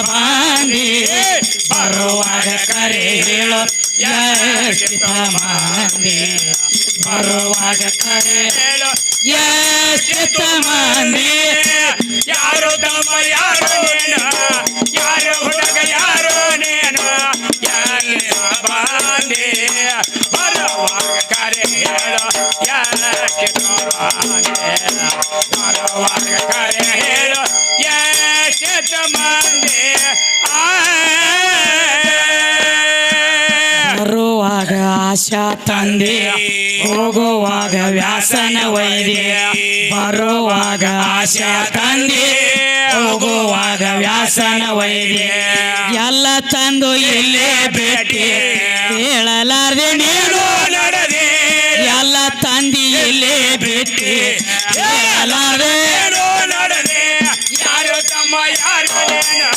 ಬಾಂದಿ ಬರುವಾಗ ಕರೆ ಹೇಳು ಎಷ್ಟಿತ ಮಂದಿ ಬರುವಾಗ ಕರೆ ಹೇಳು ಎಷ್ಟಿತ ಮಂದಿ ಯಾರು ತಮ್ಮ ಯಾರು ನೀನು ಯಾರು ಹುಡುಗ ಯಾರು ನೀನು ಎಲ್ಲಿಂದ ಬಾಂದಿ ಬರುವಾಗ ಕರೆ ಹೇಳು ಎಷ್ಟಿತ ಮಂದಿ ಬರುವಾಗ ಕರೆ ಹೇಳು ಎಷ್ಟಿತ ಮಂದಿ ಬರುವಾಗ ಆಶಾ ತಂದೆ ಹೋಗುವಾಗ ವ್ಯಾಸನ ವೈದ್ಯ ಬರುವಾಗ ಆಶಾ ತಂದೆ ಹೋಗುವಾಗ ವ್ಯಾಸನ ವೈದ್ಯ ಎಲ್ಲ ತಂದು ಇಲ್ಲೇ ಭೇಟಿ ಹೇಳಲಾರ್ದೆ ನೀನು ನಡೆದೆ ಎಲ್ಲ ತಂದಿ ಇಲ್ಲೇ ಭೇಟಿ ಹೇಳಲಾರ್ದೆ ನಡೆದೆ ಯಾರು ತಮ್ಮ ಯಾರು ನೀನು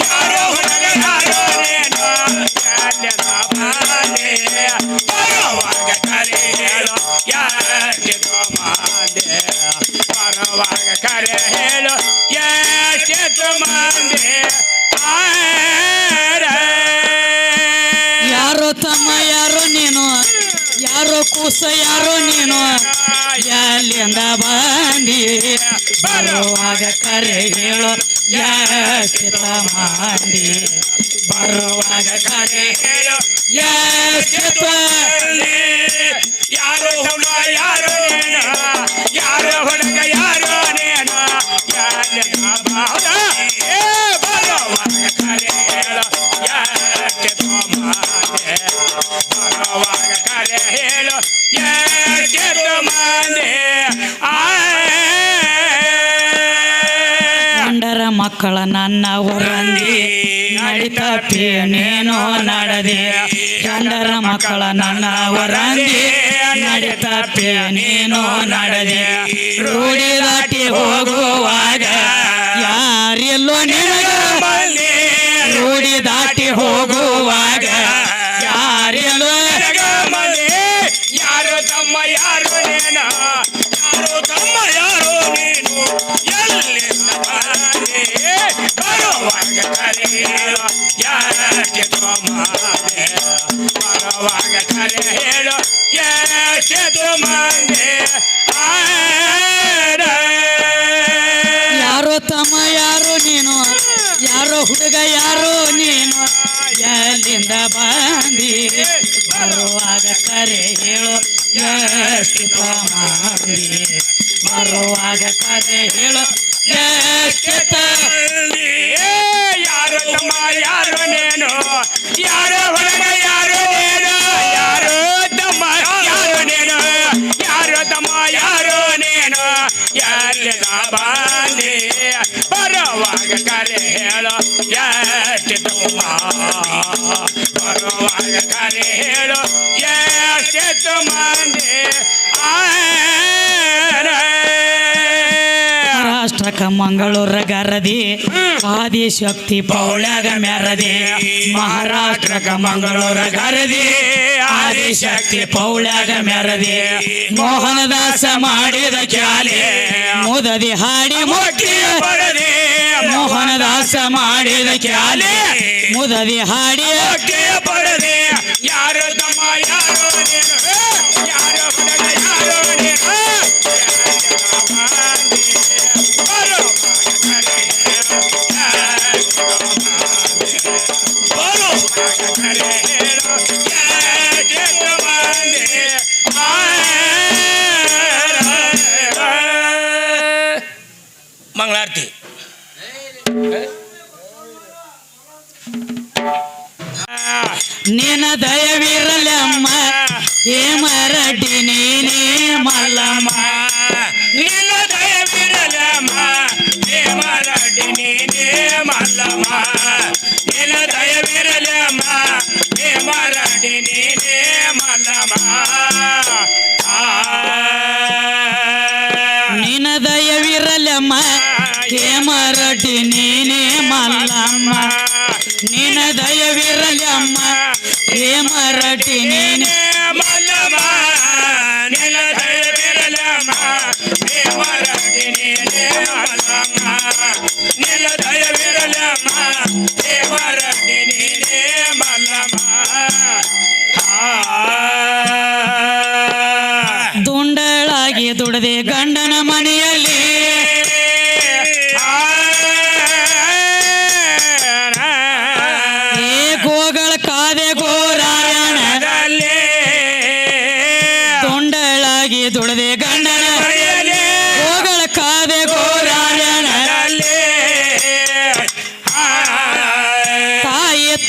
ಯಾರು ಹುಡುಗ ಯಾರು ನೀನು ಎಲ್ಲಿಂದ ಬಾಂದಿ ಬರುವಾಗ ಕರೆ ಹೇಳು ಎಷ್ಟಿತ ಮಂದಿ ಬರುವಾಗ ಕರೆ ಹೇಳು ಎಷ್ಟಿತ ಮಂದಿ ಯಾರೋ ತಮ್ಮ ಯಾರೋ ನೀನು ಯಾರೋ ಕೂಸ ಯಾರೋ ನೀನು ಎಲ್ಲಿಂದ ಬಂದಿ ಬರುವಾಗ ಕರೆ ಹೇಳು ಎಷ್ಟಿತ ಮಂದಿ ಬರುವಾಗ ಕರೆ ಹೇಳು ಎಷ್ಟಿತ ಯಾರು ಹುಡುಗ ಯಾರು ನೀನು ಯಾರು ಹುಡುಗ ಯಾರು ನೀನು ಎಲ್ಲಿಂದ ಬರುವಾಗ ಕರೆ ಹೇಳು ಎಷ್ಟಿತ ಮಂದಿ ಬರುವಾಗ ಕರೆ ಹೇಳು ಎಷ್ಟಿತ ಮಂದಿ ಗಂಡರ ಮಕ್ಕಳ ನನ್ನ ಹೊರಂದಿ ನಡಿತಪ್ಪಿ ನೀನು ನಡದೆ ಗಂಡರ ಮಕ್ಕಳ ನನ್ನ ಹೊರಂದಿ ನಡಿತಪ್ಪಿ ನೀನು ನಡದೆ ರೂಢಿ ದಾಟಿ ಹೋಗುವಾಗ ಯಾರೆಲ್ಲೋ ನಿನಗ ರೂಢಿ ದಾಟಿ ಹೋಗುವಾಗ ಯಾರೆಲ್ಲೋ ಯಾರು ತಮ್ಮ ಯಾರು ನೀನು ಯಾರು ತಮ್ಮ ಯಾರು ನೀನು ಎಲ್ಲಿಂದ ಬಂದೆ ಬರುವಾಗ ಕರೆ ಹೇಳು ಎಷ್ಟಿತ ಮಂದಿ ಬರುವಾಗ ಕರೆ ಹೇಳು ಎಷ್ಟಿತ ಮಂದಿ ಯಾರೋ ತಮ್ಮ ಯಾರೋ ನೀನು ಯಾರೋ ಹುಡುಗ ಯಾರೋ ನೀನು ಎಲ್ಲಿಂದ ಬಂದಿ ಬರುವಾಗ ಕರೆ ಹೇಳು ಎಷ್ಟಿತ ಮಂದಿ ಬರುವಾಗ ಕರೆ ಹೇಳು ಎಷ್ಟಿತ ಯಾರು ತಮ್ಮ ಯಾರು ನೀನು ಯಾರು ಹುಡುಗ ಯಾರು ನೀನು ಯಾರು ತಮ್ಮ ಯಾರು ನೀನು ಯಾರು ತಮ್ಮ ಯಾರು ನೀನು ಎಲ್ಲಿಂದ ಬಂದಿ ಬರುವಾಗ ಕರೆ ಹೇಳು ಎಷ್ಟಿತ ಬರುವಾಗ ಕರೆ ಹೇಳು ಎಷ್ಟಿತ ಮಂದಿ ಮಹಾರಾಷ್ಟ್ರಕ ಮಂಗಳೂರ ಗರದಿ ಆದಿಶಕ್ತಿ ಪೌಳ್ಯಾಗ ಮೆರದಿ ಮಹಾರಾಷ್ಟ್ರಕ ಮಂಗಳೂರ ಗರದಿ ಆದಿಶಕ್ತಿ ಪೌಳ್ಯಾಗ ಮೆರದಿ ಮೋಹನದಾಸ ಮಾಡಿದ ಕ್ಯಾಲೆ ಮುದದಿ ಹಾಡಿ ಮುಟ್ಟಿ ಬರದೆ ಮೋಹನದಾಸ ಮಾಡಿದ ಕ್ಯಾಲೆ ಮುದದಿ ಹಾಡಿ ಬರದೆ ಯಾರು ತಮ್ಮ ಯಾರು ನೀನು ಯಾರು ಹುಡುಗ ಯಾರು ನೀನು ಮಂಗಳಾರತಿ ನಿನ್ನ ದಯವಿರಲಮ್ಮ ಹೇಮರಡ್ಡಿ ನೀನೇ ಮಲ್ಲಮ್ಮ ನಿನ್ನ ದಯವಿರಲಮ್ಮ ಹೇಮರಡ್ಡಿ ನೀನೇ ಮಲ್ಲಮ್ಮ ನಿನ್ನ ದಯವಿರಲಮ್ಮ ಹೇಮರಡ್ಡಿ ನೀನೇ ಮಲ್ಲಮ್ಮ ನಿನ್ನ ದಯವಿರಲಮ್ಮ ಹೇಮರಡ್ಡಿ ನೀನೇ ಮಲ್ಲಮ್ಮ ನಿನ್ನ ದಯವಿರಲಮ್ಮ ಹೇಮರಡ್ಡಿ ನೀನೇ ಮಲ್ಲಮ್ಮ ನಿನ್ನ ದಯವಿರಲಮ್ಮ ಹೇಮರಡ್ಡಿ ನೀನೇ ಮಲ್ಲಮ್ಮ ನಿನ್ನ ದಯವಿರಲಮ್ಮ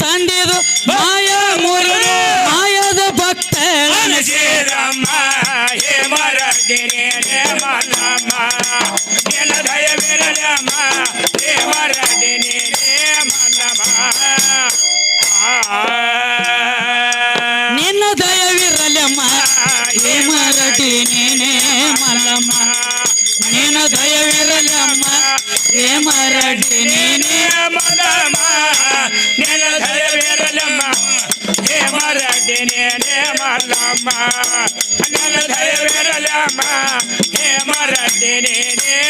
ತಂದಿದು ಮಾಯ ಮುರಿದು ಮಾಯದ ಭಕ್ತ ಅನಸೇರಮ್ಮ ಹೇ ಮರಡಿ ನೇನೆ ಮಲ್ಲಮ್ಮ ನಿನ್ನ ದಯವಿರಲಮ್ಮ ಹೇ ಮರಡಿ ನೇನೆ ಮಲ್ಲಮ್ಮ ನಿನ್ನ ದಯವಿರಲಮ್ಮ ಹೇ ಮರಡಿ ನೇನೆ ಮಲ್ಲಮ್ಮ ನಿನ್ನ ದಯವಿರಲಮ್ಮ ಹೇ ಮರಡಿ ನೇನೆ ಮಲ್ಲಮ್ಮ ನಿನ್ನ ದಯವಿರಲಮ್ಮ ಹೇ ಮರಡಿ ನೇನೆ ಮಲ್ಲಮ್ಮ ನಿನ್ನ ದಯವಿರಲಮ್ಮ ಹೇ ಮರಡಿ ನೇನೆ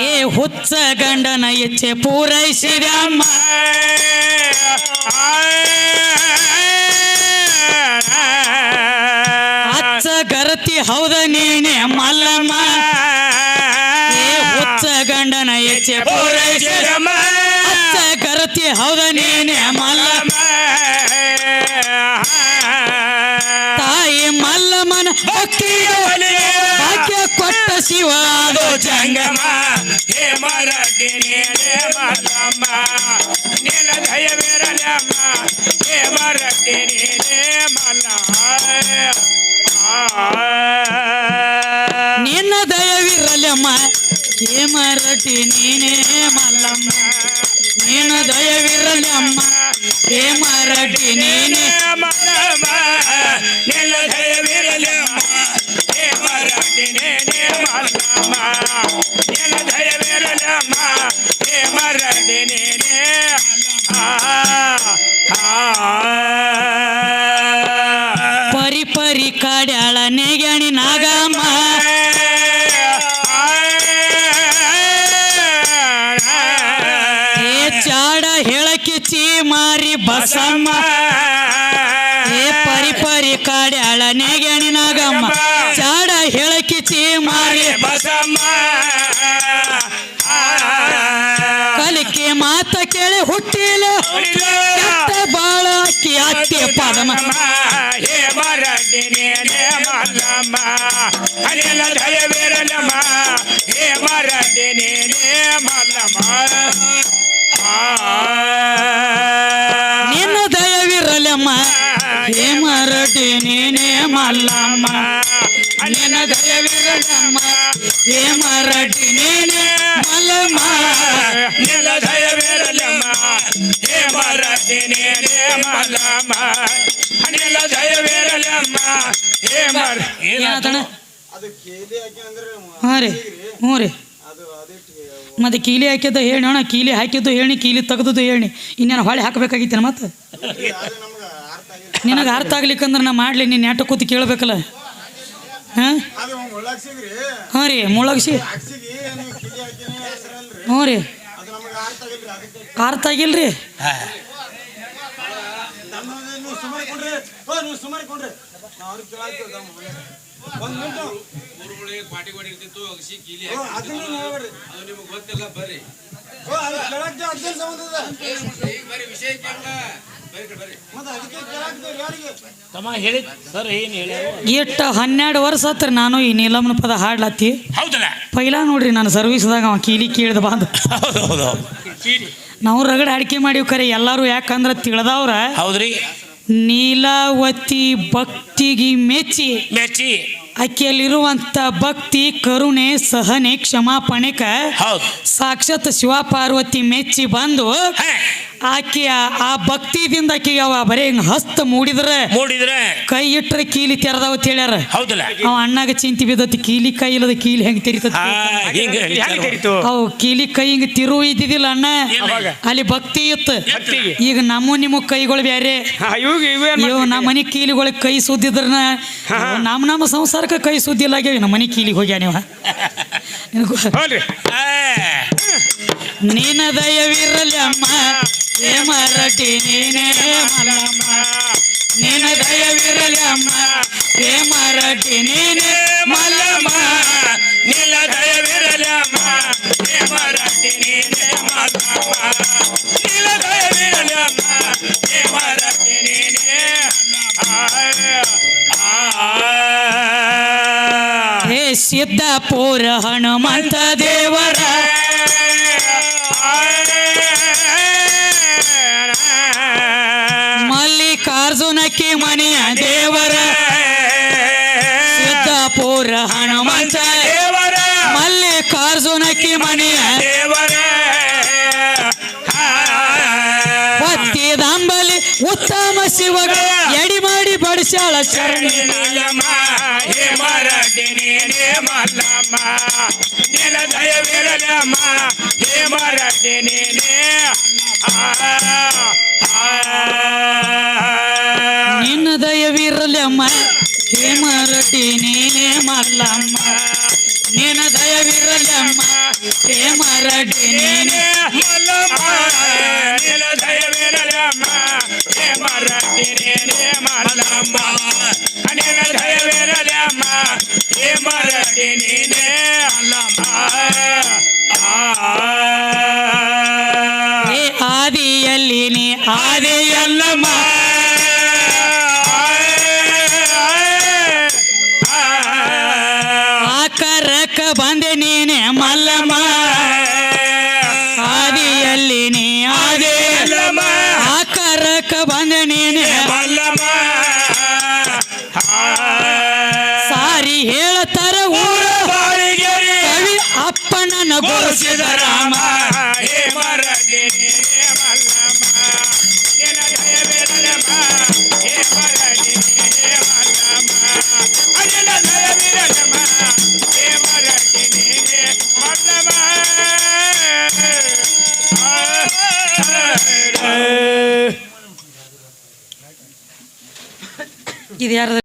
ಏ ಹುಚ್ಚ ಗಂಡನ ಇಚ್ಛೆ ಪೂರೈಸಿದಮ್ಮ ಅಚ್ಚ ಗರತಿ ಹೌದ ನೀನೆ ಮಲ್ಲಮ್ಮ ಏ ಹುಚ್ಚ ಗಂಡನ ಇಚ್ಛೆ ಪೂರೈಸಿದಮ್ಮ ಅಚ್ಚ ಗರತಿ ಹೌದ ನೀನೆ ಮಲ್ಲಮ್ಮ ತಾಯಿ ಮಲ್ಲಮ್ಮನ ಭಕ್ತಿಯ ಭಾಗ್ಯ ಕೊಟ್ಟ ಶಿವ ಅದು ಜಂಗಮ ಹೇ ಮರಡಿ ನೇನೆ ಮಲ್ಲಮ್ಮ ನಿನ್ನ ದಯವಿರಲಮ್ಮ ಹೇ ಮರಡಿ ನೇನೆ ಮಲ್ಲಮ್ಮ ನಿನ್ನ ದಯವಿರಲಮ್ಮ ಹೇ ಮರಟಿ ನೀನೇ ಮಲ್ಲಮ್ಮ ನಿನ್ನ ದಯವಿರಲಮ್ಮ ಹೇ ಮರಟಿ ನೀನೇ ಮಲ್ಲಮ್ಮ ನಿನ್ನ ದಯವಿರಲಮ್ಮ ಹೇ ಮರಡಿ ನೇನೆ ಮಲ್ಲಮ್ಮ ನಿನ್ನ ದಯವಿರಲಮ್ಮ ಹೇ ಮರಡಿ ನೇನೆ ಪರಿ ಪರಿ ಕಾಡ್ಯಾಳ ನೆಗಣಿ ನಾಗಮ್ಮ ಏ ಚಾಡ ಹೇಳಕ್ಕೆ ಚೀ ಮಾರಿ ಬಸಮ್ಮ ಏ ಪರಿ ಪರಿ ಕಾಡ್ಯಾಳ ನೆಗಣಿ ನಾಗಮ್ಮ ಚಾಡ ಹೇಳಕ್ಕೆ ಚೀ ಮಾರಿ ಬಸಮ್ಮ ಕಲಿಕೆ ಮಾತ ಕೇಳಿ ಹುಟ್ಟಿಲ್ಲ ಕೆಟ್ಟ ಬಾಳ ಅಕ್ಕಿ ಅತ್ತೆ ಪದಮ ಹೇ ಮರಡಿ ನೇನೆ ಮಲ್ಲಮ್ಮ ನಿನ್ನ ದಯವಿರಲಮ್ಮ ಹೇ ಮರಡಿ ನೇನೆ ಮಲ್ಲಮ್ಮ ನಿನ್ನ ದಯವಿರಲಮ್ಮ ಹೇ ಮರಟಿ ನೀನೇ ಮಲ್ಲಮ್ಮ ನಿನ್ನ ದಯವಿರಲಮ್ಮ ಹೇ ಮರಟಿ ನೀನೇ ಮಲ್ಲಮ್ಮ ನಿನ್ನ ದಯವಿರಲಮ್ಮ ಹೇ ಮರಡಿ ನೇನೆ ಮಲ್ಲಮ್ಮ ನಿನ್ನ ದಯವಿರಲಮ್ಮ ಹೇ ಮರ ಏನಾತಣ ಅದು ಕೇಲಿ ಹಾಕಿ ಅಂದ್ರೆ ಹಾಂ ರೀ ಹ್ಞೂ ರೀ ಅದು ಅದಿಟ್ಟು ಮತ್ತೆ ಕೀಲಿ ಹಾಕಿದ್ದು ಹೇಳಿ ಅಣ್ಣ ಕೀಲಿ ಹಾಕಿದ್ದು ಹೇಳಿ ಕೀಲಿ ತೆಗೆದು ಹೇಳಿ ಇನ್ನೇನು ಹೊಳೆ ಹಾಕಬೇಕಾಗಿತ್ತೇನೆ ಮತ್ತೆ ಅದು ನಮ್ಗೆ ಅರ್ಥ ಆಗಿಲ್ಲ. ನಿನಗೆ ಅರ್ಥ ಆಗ್ಲಿಕ್ಕಂದ್ರೆ ನಾ ಮಾಡಲಿ ನೀನು ನೆಟ್ಟ ಕೂತು ಕೇಳಬೇಕಲ್ಲ ಹಾಂ ಅದು ಮುಳ್ಳಾಕ್ಸಿಗ್ರಿ ಹಾಂ ರೀ ಮುಳಗಿಸಿ ಹಾಕ್ಸಿಗಿ ನೀವು ಕಿಲಿ ಹಾಕಿನೇ ಹೆಸರಲ್ರಿ ಹ್ಞೂ ರೀ ಅದು ನಮ್ಗೆ ಅರ್ಥ ಆಗಿಲ್ರಿ ಅದಕ್ಕೆ ಅರ್ಥ ಆಗಿಲ್ರಿ ನಮ್ಮ ನೀವು ಸುಮಾರು ಕೊಂಡ್ರಿ ನೀವು ಸುಮಾರು ಕೊಂಡ್ರಿ ನಾವು ಅವ್ರಿಗೆ ಕೇಳಾಕ್ತೀವಿ ಒಂದು ಮಿನಿಟ್ ಅದನ್ನ ನೋಡ್ಬೇಡ್ರಿ ಅದು ನಿಮಗೆ ಗೊತ್ತಿಲ್ಲ ಬರ್ರಿ ಅದು ಕೇಳಾಕ್ತೀವಿ ಅರ್ಜೆಂಟ್ ಸಂಬಂಧ ಅದ ಈಗ ಬರ್ರಿ ವಿಷಯ ಕೇಳಲ್ಲ ಬರ್ರಿ ಮತ್ತೆ ಅದಕ್ಕೆ ಕೇಳಾಕ್ತೀವಿ ಯಾರಿಗೆ ತಮ್ಮ ಹೇಳಿ ಸರ್ ಏನು ಹೇಳಿ ಎಷ್ಟು 12 ವರ್ಷ ಹತ್ರ ನಾನು ಈ ನೀಲಮ್ಮನ ಪದ ಹಾಡ್ಲತ್ತಿ ಹೌದಲ್ಲ ಪೈಲಾ ನೋಡ್ರಿ ನಾನು ಸರ್ವಿಸ್ದಾಗ ಅವ ಕೀಲಿ ಕೇಳಿದ ಬಾಂದ್ ಹೌದು ಹೌದು ನಾವು ರಗಡ ಅಡಿಕೆ ಮಾಡೀವಿ ಖರೆ ಎಲ್ಲರೂ ಯಾಕಂದ್ರೆ ತಿಳಿದವ್ರ ಹೌದ್ರಿ ನೀಲಾವತಿ ಭಕ್ತಿಗೆ ಮೆಚ್ಚಿ ಮೆಚ್ಚಿ ಆಕೆಯಲ್ಲಿರುವಂಥ ಭಕ್ತಿ ಕರುಣೆ ಸಹನೆ ಕ್ಷಮಾಪಣೆಕ ಹೌದು ಸಾಕ್ಷಾತ್ ಶಿವ ಪಾರ್ವತಿ ಮೆಚ್ಚಿ ಬಂದು ಆಕೆಯ ಆ ಭಕ್ತಿದಿಂದ ಆಕೆಗೆ ಅವ ಬರೀ ಹಿಂಗೆ ಹಸ್ತ ಮೂಡಿದ್ರೆ ಮೂಡಿದ್ರೆ ಕೈ ಇಟ್ಟರೆ ಕೀಲಿ ತೆರೆದವ ಹೇಳ್ಯಾರ ಹೌದಲ್ಲ ಅವ ಅಣ್ಣಾಗ ಚಿಂತಿ ಬಿದ್ದತಿ ಕೀಲಿ ಕೈ ಇಲ್ಲದ ಕೀಲಿ ಹೆಂಗೆ ತೆರಿತತಿ ಹಿಂಗೆ ಅವು ಕೀಲಿ ಕೈ ಹಿಂಗೆ ತಿರು ಇದ್ದಿದ್ದಿಲ್ಲ ಅಣ್ಣ ಅಲ್ಲಿ ಭಕ್ತಿ ಇತ್ತು ಈಗ ನಿಮ್ಮ ಕೈಗಳು ಬ್ಯಾರೆ ಇವು ನಮ್ಮ ಮನೆ ಕೀಲಿಗಳಿಗೆ ಕೈ ಸುದ್ದಿದ್ರನ ನಮ್ಮ ಸಂಸಾರಕ್ಕೆ ಕೈ ಸುದ್ದಿಲ್ಲ ಆಗ್ಯಾವ ನಮ್ಮ ಮನೆ ಕೀಲಿಗೆ ಹೋಗ್ಯ ನೀವು ನೀನ ದಯವಿರಲಿ ಅಮ್ಮ ಹೇ ಮರಟಿ ನೀನೇ ಮಲ್ಲಮ್ಮ ನೀನ ದಯವಿರಲಿ ಅಮ್ಮ ಹೇ ಮರಟಿ ನೀನೇ ಮಲ್ಲಮ್ಮ ನಿಲ್ಲ ದಯವಿರಲಮ್ಮ ಹೇ ಮರಟಿ ನೀನೇ ಮಲ್ಲಮ್ಮ ನಿಲ್ಲ ದಯವಿರಲಮ್ಮ ಹೇ ಮರಟಿ ನೀನೇ ಹೇ ಸಿದ್ದಾಪುರ ಹನುಮಂತ ದೇವರ ಮಲ್ಲಿಕಾರ್ಜುನಕ್ಕಿ ಮನೆಯ ದೇವರ ಹೊತ್ತಿದಂಬಲಿ ಉತ್ತಮ ಶಿವಗ ಎಡಿ ಮಾಡಿ ಬಡಿಸಾಳ ಶರಣಿ ನೀಲಮ್ಮ ಹೇ ಮರಡಿ ನೀನೇ ಮಲ್ಲಮ್ಮ ನಿನ ದಯವಿರಲಮ್ಮ ಹೇ ಮರಡಿ ನೀನೇ ನಿನ್ನ ದಯವಿರಲಮ್ಮ ಹೇಮರಟಿ ನೀನೇ ಮಲ್ಲಮ್ಮ ನಿನ್ನ ದಯವಿರಲಮ್ಮ ಹೇಮರಟಿ ನೀನೇ ಮಲ್ಲಮ್ಮ ನಿನ ದಯವಿರಲಮ್ಮ ಹೇ ಮರಡಿ ನೀನೇ ಮಲ್ಲಮ್ಮ ನಿನ ದಯವಿರಲಮ್ಮ ಹೇ ಮರಡಿ ನೀನೇ ಮಲ್ಲಮ್ಮ ಹೇ ಆದಿಯಲ್ಲಿ ನೀ ಆದಿಯಲ್ಲಮ್ಮ ಆಕರಕ್ಕ ಬಂದೆ ನೀನೆ ಮಲ್ಲಮ್ಮ ಆದಿಯಲ್ಲಿ ನೀ ಆದಿಯಲ್ಲಮ್ಮ ಆಕರಕ್ಕ ಬಂದೆ ನೀನೆ ಮಲ್ಲಮ್ಮ ಸಾರಿ ಹೇಳತಾರ ಊರ ಬಾಳಿಗೆರೆ ಕವಿ ಅಪ್ಪನ ಗುರು ಸಿದ್ದರಾಮ ಹೇ ಮರಡಿ ನೀನೇ ಮಲ್ಲಮ್ಮ ನಿನ ದಯವಿರಲಮ್ಮ ಹೇ ಮರಡಿ ನೀನೇ ಮಲ್ಲಮ್ಮ ನಿನ ದಯವಿರಲಮ್ಮ ಹೇ ಮರಡಿ ನೀನೇ ಮಲ್ಲಮ್ಮ ಇದು ಯಾರ್ದ